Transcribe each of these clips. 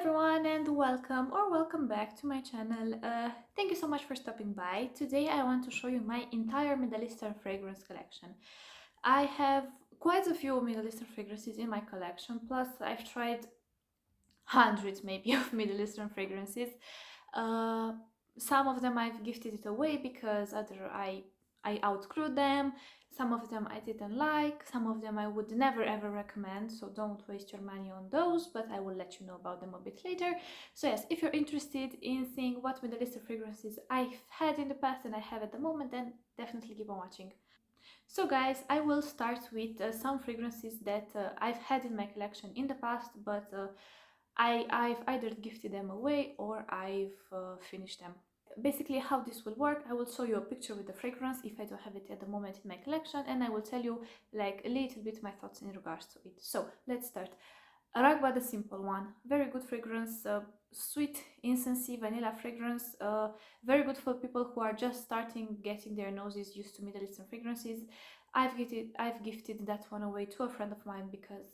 everyone and welcome back to my channel. Thank you so much for stopping by. Today I want to show you my entire Middle Eastern fragrance collection. I have quite a few Middle Eastern fragrances in my collection, plus I've tried hundreds maybe of Middle Eastern fragrances. Uh, some of them I've gifted it away because either I outgrew them, some of them I didn't like, some of them I would never ever recommend, so don't waste your money on those, but I will let you know about them a bit later. So yes, if you're interested in seeing what Middle Eastern fragrances I've had in the past and I have at the moment, then definitely keep on watching. So guys, I will start with some fragrances that I've had in my collection in the past, but I've either gifted them away or I've finished them. Basically how this will work, I will show you a picture with the fragrance if I don't have it at the moment in my collection, and I will tell you like a little bit my thoughts in regards to it. So let's start. Raghba, the simple one, very good fragrance, sweet incensey vanilla fragrance, very good for people who are just starting getting their noses used to Middle Eastern fragrances. I've gifted that one away to a friend of mine because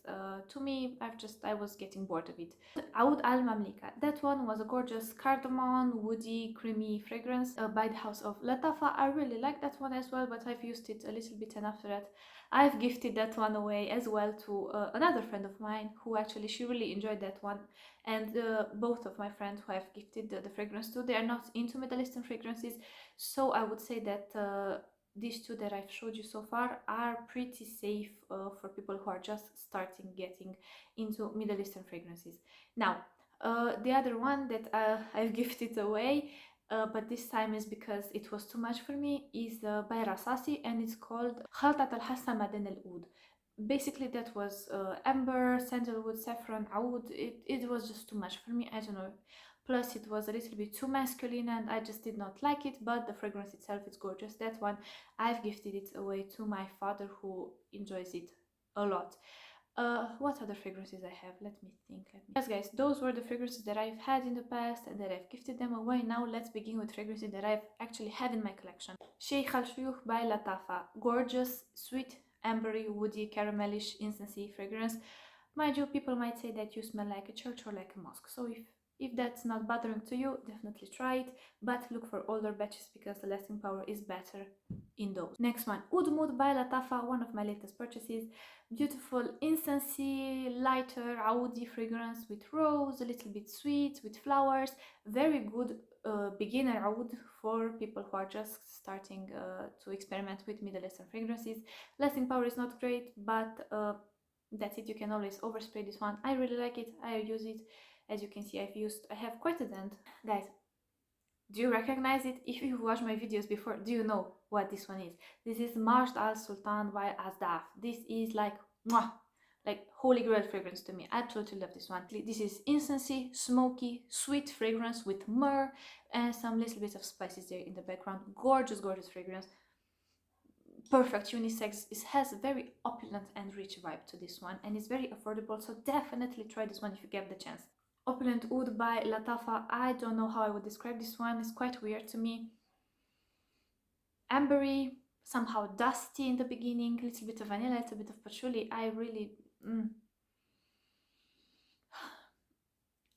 to me I was getting bored of it. Oud al Mamlika, that one was a gorgeous cardamom, woody, creamy fragrance by the house of Lattafa. I really like that one as well, but I've used it a little bit, and after that I've gifted that one away as well to another friend of mine who actually she really enjoyed that one. And both of my friends who I've gifted the fragrance to, they are not into Middle Eastern fragrances, so I would say that these two that I've showed you so far are pretty safe for people who are just starting getting into Middle Eastern fragrances. Now, the other one that I've gifted away, but this time is because it was too much for me, is by Rasasi, and it's called Khaltat al Oud. Basically, that was amber, sandalwood, saffron, oud. It was just too much for me. I don't know. Plus, it was a little bit too masculine, and I just did not like it. But the fragrance itself is gorgeous. That one, I've gifted it away to my father, who enjoys it a lot. What other fragrances I have? Let me think. Yes, guys, those were the fragrances that I've had in the past and that I've gifted them away. Now let's begin with fragrances that I've actually had in my collection. Sheikh al Shuyukh by Lattafa. Gorgeous, sweet, ambery, woody, caramelish, incensey fragrance. Mind you, people might say that you smell like a church or like a mosque. So if that's not bothering to you, definitely try it, but look for older batches because the lasting power is better in those. Next one, Oud Mood by Lattafa, one of my latest purchases. Beautiful incensey, lighter, oudy fragrance with rose, a little bit sweet, with flowers. Very good beginner oud for people who are just starting to experiment with Middle Eastern fragrances. Lasting power is not great, but that's it. You can always overspray this one. I really like it. I use it. As you can see, I have quite a dent. Guys, do you recognize it? If you watched my videos before, do you know what this one is? This is Majd al Sultan by Asdaaf. This is like, mwah, like holy grail fragrance to me. I absolutely love this one. This is incensey, smoky, sweet fragrance with myrrh and some little bit of spices there in the background. Gorgeous, gorgeous fragrance. Perfect unisex. It has a very opulent and rich vibe to this one, and it's very affordable, so definitely try this one if you get the chance. Opulent Oud by Lattafa. I don't know how I would describe this one. It's quite weird to me. Ambery, somehow dusty in the beginning, a little bit of vanilla, a little bit of patchouli. I really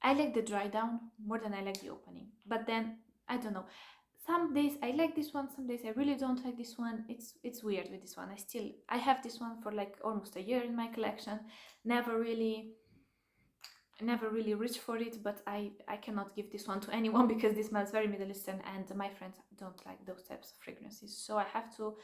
I like the dry down more than I like the opening, but then I don't know, some days I like this one, some days I really don't like this one. It's weird with this one. I have this one for like almost a year in my collection. Never really reached for it, but I cannot give this one to anyone because this smells very Middle Eastern and my friends don't like those types of fragrances, so I have to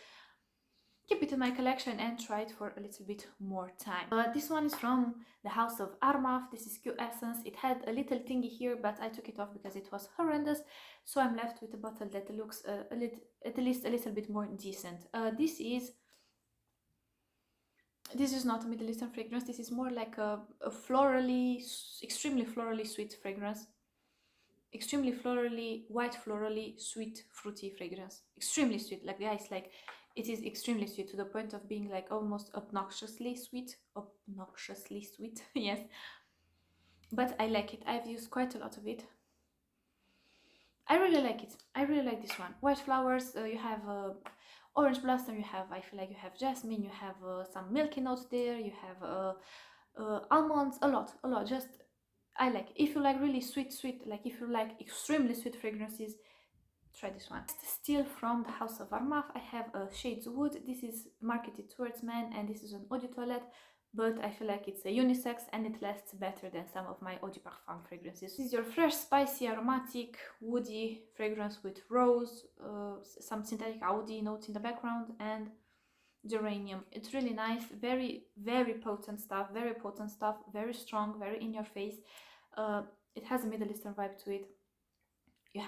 keep it in my collection and try it for a little bit more time. This one is from the house of Armaf. This is Q Essence. It had a little thingy here, but I took it off because it was horrendous, so I'm left with a bottle that looks at least a little bit more decent. This is not a Middle Eastern fragrance. This is more like a florally, extremely florally sweet fragrance. Extremely florally, white florally, sweet, fruity fragrance. Extremely sweet. Like guys, like it is extremely sweet to the point of being like almost obnoxiously sweet. Obnoxiously sweet, yes. But I like it. I've used quite a lot of it. I really like it. I really like this one. White flowers. You have orange blossom. You have, I feel like you have jasmine. You have some milky notes there. You have almonds. A lot. Just I like. If you like really sweet, like if you like extremely sweet fragrances, try this one. Still from the house of Armaf, I have a Shades Wood. This is marketed towards men and this is an eau de toilette, but I feel like it's a unisex and it lasts better than some of my eau de parfum fragrances. This is your fresh, spicy, aromatic, woody fragrance with rose, some synthetic oudi notes in the background, and geranium. It's really nice, very potent stuff, very strong, very in your face. It has a Middle Eastern vibe to it. You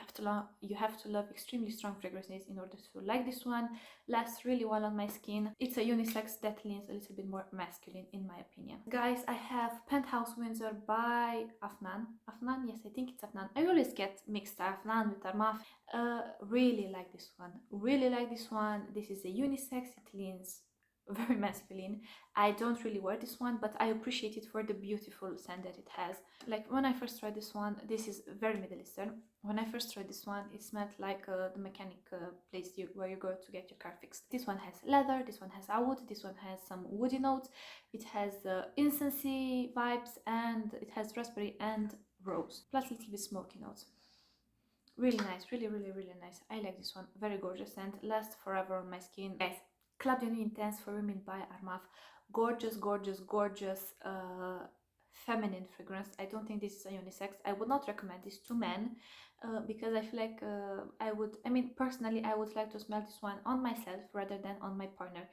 have to love extremely strong fragrances in order to like this one. Lasts really well on my skin. It's a unisex that leans a little bit more masculine in my opinion. Guys, I have Penthouse Windsor by Afnan, yes, I think it's Afnan. I always get mixed Afnan with Armaf. Really like this one, this is a unisex. It leans very masculine. I don't really wear this one, but I appreciate it for the beautiful scent that it has. Like when I first tried this one, this is very Middle Eastern. When I first tried this one, it smelled like the mechanic place where you go to get your car fixed. This one has leather, this one has oud, this one has some woody notes, it has incensey vibes, and it has raspberry and rose, plus a little bit smoky notes. Really nice, really nice. I like this one, very gorgeous and lasts forever on my skin. Guys, Club de Nuit Intense for Women by Armaf. Gorgeous, feminine fragrance. I don't think this is a unisex. I would not recommend this to men because I feel like personally, I would like to smell this one on myself rather than on my partner.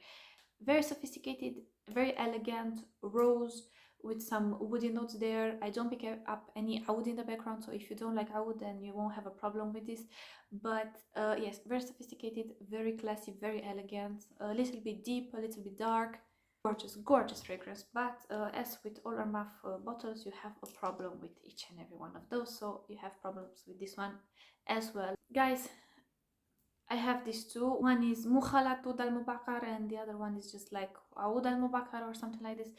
Very sophisticated, very elegant, rose with some woody notes there. I don't pick up any oud in the background, so if you don't like oud, then you won't have a problem with this. But yes, very sophisticated, very classy, very elegant, a little bit deep, a little bit dark. Gorgeous fragrance. But as with all Armaf bottles, you have a problem with each and every one of those, so you have problems with this one as well. Guys, I have these two. One is Mukhallat Oud al Mubakhar and the other one is just like Oud al Mubakhar or something like this.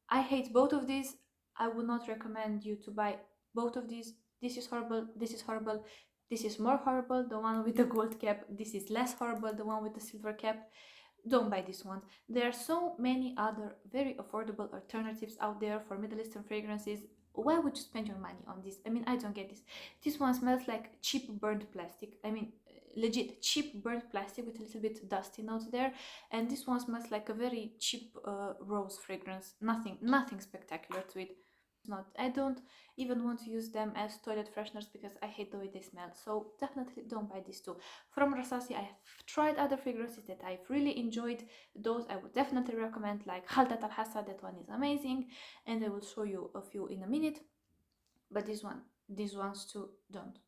I hate both of these. I would not recommend you to buy both of these. This is horrible, this is horrible, this is more horrible, the one with the gold cap. This is less horrible, the one with the silver cap. Don't buy this one. There are so many other very affordable alternatives out there for Middle Eastern fragrances. Why would you spend your money on this? I mean, I don't get this. This one smells like cheap burnt plastic. I mean, legit cheap burnt plastic with a little bit dusty note there, and this one smells like a very cheap rose fragrance. Nothing spectacular to it. Not. I don't even want to use them as toilet fresheners because I hate the way they smell, so definitely don't buy these two. From Rasasi, I have tried other fragrances that I've really enjoyed. Those I would definitely recommend, like Khaltat al Khasa. That one is amazing, and I will show you a few in a minute. But these ones too, don't.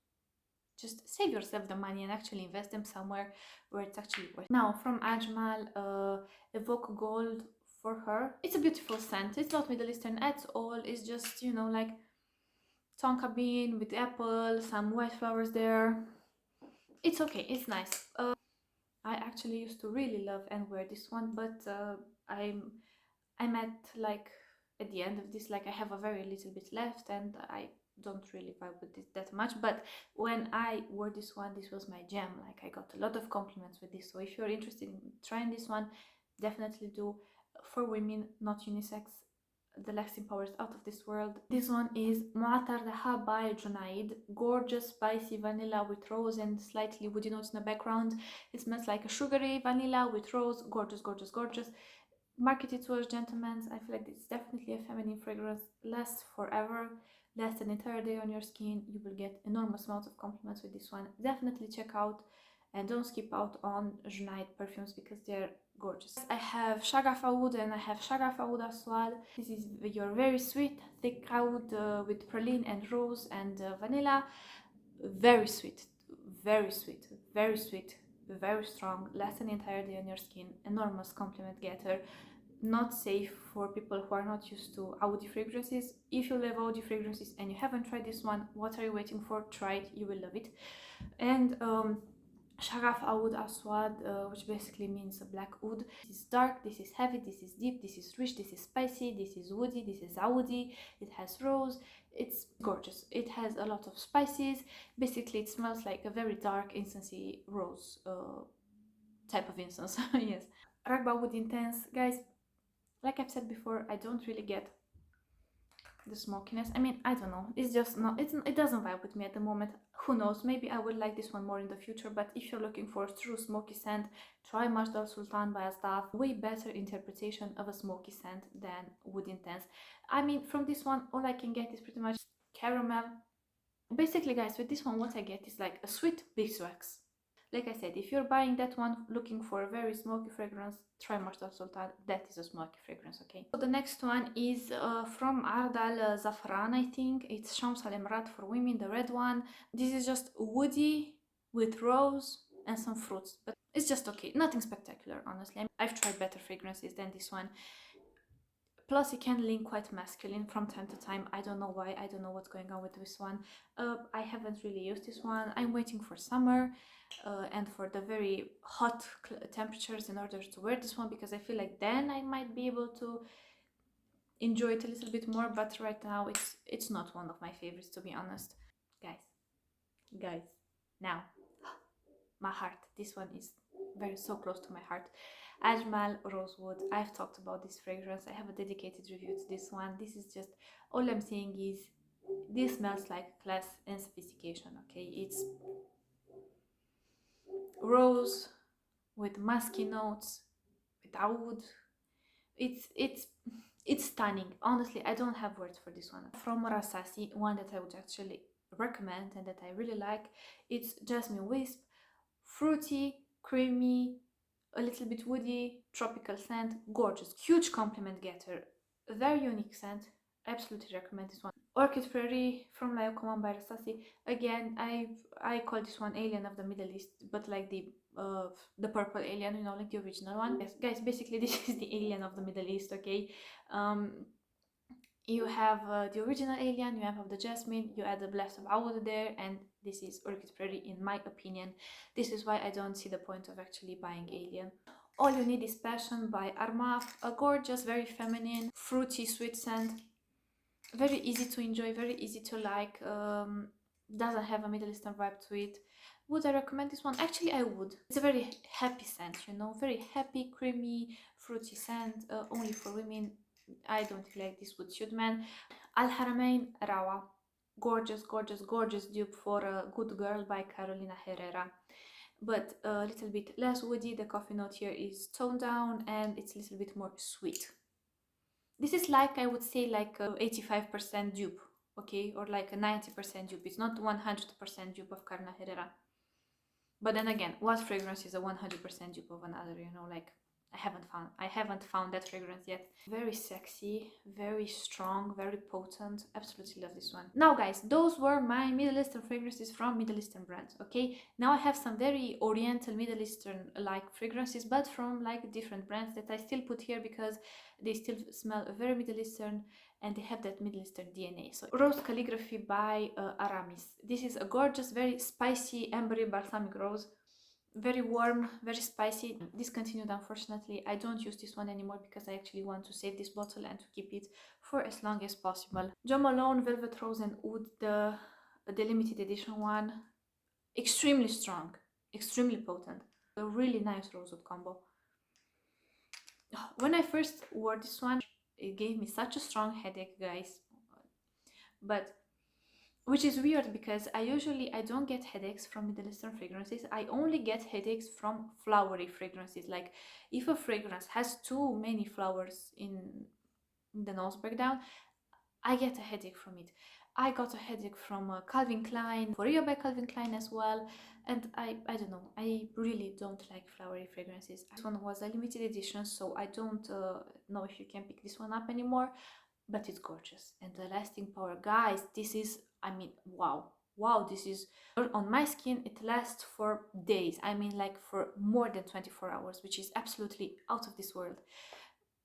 Just save yourself the money and actually invest them somewhere where it's actually worth it. Now from Ajmal, Evoke Gold for her. It's a beautiful scent. It's not Middle Eastern at all. It's just, you know, like tonka bean with apple, some white flowers there. It's okay, it's nice. I actually used to really love and wear this one, but I'm at like at the end of this, like I have a very little bit left and I don't really vibe with it that much. But when I wore this one, this was my jam. Like I got a lot of compliments with this, so if you're interested in trying this one, definitely do. For women, not unisex, the lasting power is out of this world. This one is Moattar Dhahab by Junaid. Gorgeous spicy vanilla with rose and slightly woody notes in the background. It smells like a sugary vanilla with rose. Gorgeous. Marketed towards gentlemen. I feel like it's definitely a feminine fragrance. Lasts forever, lasts an entire day on your skin. You will get enormous amounts of compliments with this one. Definitely check out and don't skip out on Junaid perfumes because they're gorgeous. I have Shaghaf Oud and I have Shaghaf Oud as well. This is your very sweet, thick oud with praline and rose and vanilla. Very sweet, very strong. Lasts an entire day on your skin. Enormous compliment getter. Not safe for people who are not used to Audi fragrances. If you love Audi fragrances and you haven't tried this one, what are you waiting for? Try it, you will love it. And Shaghaf Oud Aswad, which basically means a black oud. This is dark, this is heavy, this is deep, this is rich, this is spicy, this is woody, this is Audi. It has rose. It's gorgeous. It has a lot of spices. Basically, it smells like a very dark incensey rose type of incense. Yes. Raghba Wood Intense, guys. Like I've said before, I don't really get the smokiness. I mean, I don't know, it's just not, it doesn't vibe with me at the moment. Who knows, maybe I would like this one more in the future. But if you're looking for a true smoky scent, try Majd al Sultan by Asdaaf. Way better interpretation of a smoky scent than Wood Intense. I mean, from this one all I can get is pretty much caramel. Basically guys, with this one what I get is like a sweet beeswax. Like I said, if you're buying that one looking for a very smoky fragrance, try Majd al Sultan. That is a smoky fragrance, okay? So the next one is from Oud al Zafran, I think. It's Shams al Imrat for women, the red one. This is just woody with rose and some fruits, but it's just okay. Nothing spectacular, honestly. I've tried better fragrances than this one. Plus it can lean quite masculine from time to time. I don't know why, I don't know what's going on with this one. I haven't really used this one. I'm waiting for summer and for the very hot temperatures in order to wear this one, because I feel like then I might be able to enjoy it a little bit more. But right now it's not one of my favorites, to be honest. Guys, now my heart, this one is very so close to my heart. Ajmal Rosewood. I've talked about this fragrance. I have a dedicated review to this one. This is just, all I'm saying is this smells like class and sophistication, okay? It's rose with musky notes, with oud. It's stunning. Honestly, I don't have words for this one. From Rasasi, one that I would actually recommend and that I really like, it's Jasmine Wisp. Fruity, creamy, a little bit woody, tropical scent, gorgeous, huge compliment getter, very unique scent. Absolutely recommend this one. Orchid Prairie from La Command by Rasasi. Again, I call this one Alien of the Middle East, but like the purple alien, you know, like the original one. Yes, guys, basically this is the Alien of the Middle East, okay? You have the original alien, you have the jasmine, you add a blast of oud there, and this is Orchid Prairie in my opinion. This is why I don't see the point of actually buying alien. All You Need Is Passion by Armaf. A gorgeous, very feminine, fruity, sweet scent. Very easy to enjoy, very easy to like. Doesn't have a Middle Eastern vibe to it. Would I recommend this one? Actually, I would. It's a very happy scent, you know, very happy, creamy, fruity scent, only for women. I don't feel like this would suit men. Al Haramain Rawa. Gorgeous, gorgeous, gorgeous dupe for a Good Girl by Carolina Herrera. But a little bit less woody. The coffee note here is toned down and it's a little bit more sweet. This is like, I would say, like a 85% dupe, okay? Or like a 90% dupe. It's not 100% dupe of Carolina Herrera. But then again, what fragrance is a 100% dupe of another, you know, like I haven't found that fragrance yet. Very sexy, very strong, very potent. Absolutely love this one. Now guys, those were my Middle Eastern fragrances from Middle Eastern brands, okay? Now I have some very Oriental Middle Eastern like fragrances, but from like different brands that I still put here because they still smell very Middle Eastern and they have that Middle Eastern DNA. So Rose Calligraphy by Aramis. This is a gorgeous, very spicy, ambery balsamic rose. Very warm, very spicy. Discontinued, unfortunately. I don't use this one anymore because I actually want to save this bottle and to keep it for as long as possible. Jo Malone Velvet Rose and Oud, the limited edition one. Extremely strong, extremely potent. A really nice rosewood combo. When I first wore this one, it gave me such a strong headache, guys. But which is weird because I don't get headaches from Middle Eastern fragrances. I only get headaches from flowery fragrances. Like if a fragrance has too many flowers in the nose breakdown, I get a headache from it. I got a headache from Calvin Klein, Euphoria by Calvin Klein as well. And I don't know, I really don't like flowery fragrances. This one was a limited edition, so I don't know if you can pick this one up anymore. But it's gorgeous. And the lasting power, guys, this is, I mean, wow, this is on my skin. It lasts for days. I mean, like for more than 24 hours, which is absolutely out of this world.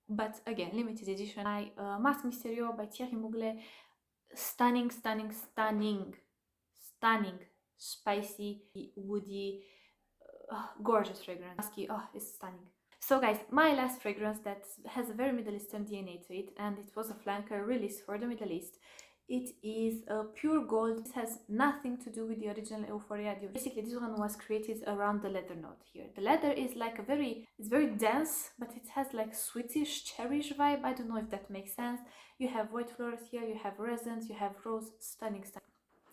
But again, limited edition. Masque Mystérieux by Thierry Mugler. Stunning, stunning, stunning, stunning, spicy, woody, gorgeous fragrance. Musky, it's stunning. So guys, my last fragrance that has a very Middle Eastern DNA to it, and it was a flanker release for the Middle East, It is pure gold. This has nothing to do with the original Euphoria. Basically, this one was created around the leather note here. The leather is like it's very dense, but it has like sweetish, cherryish vibe. I don't know if that makes sense. You have white flowers here, you have resins, you have rose. Stunning, stunning.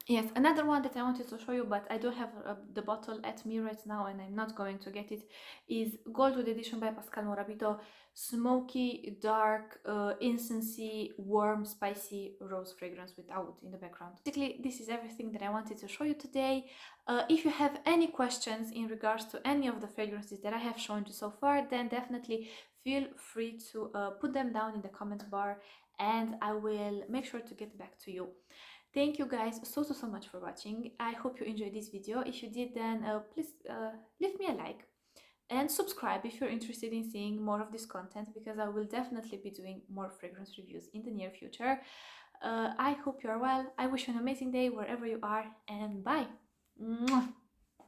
Yes, another one that I wanted to show you, but I don't have the bottle at me right now and I'm not going to get it, is Gold Wood Edition by Pascal Morabito. Smoky, dark, incensey, warm, spicy rose fragrance with oud in the background. Basically, this is everything that I wanted to show you today. If you have any questions in regards to any of the fragrances that I have shown you so far, then definitely feel free to put them down in the comment bar and I will make sure to get back to you. Thank you guys so much for watching. I hope you enjoyed this video. If you did, then please leave me a like and subscribe if you're interested in seeing more of this content, because I will definitely be doing more fragrance reviews in the near future. I hope you are well. I wish you an amazing day wherever you are, and bye. Mwah.